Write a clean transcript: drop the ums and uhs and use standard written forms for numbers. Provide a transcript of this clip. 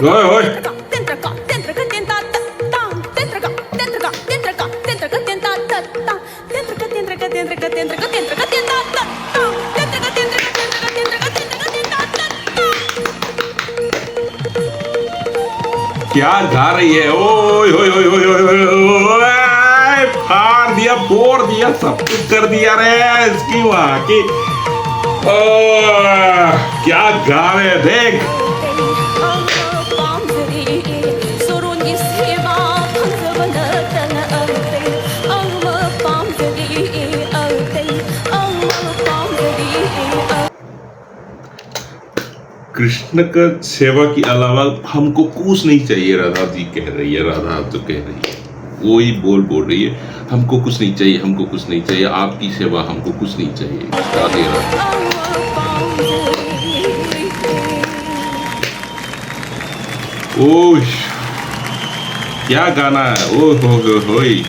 Rồi ơi. क्या गा रही है? ओए ओए ओए ओए ओए ओए, फाड़ दिया, फोड़ दिया, सब कुछ कर दिया रे इसकी वहां की। क्या गा रहे हैं, देख। कृष्ण का सेवा के अलावा हमको कुछ नहीं चाहिए, राधा जी कह रही है, राधा तो कह रही है, वो ही बोल रही है, हमको कुछ नहीं चाहिए, हमको कुछ नहीं चाहिए, आपकी सेवा हमको कुछ नहीं चाहिए। राधे राधे। ओह, क्या गाना है, ओह हो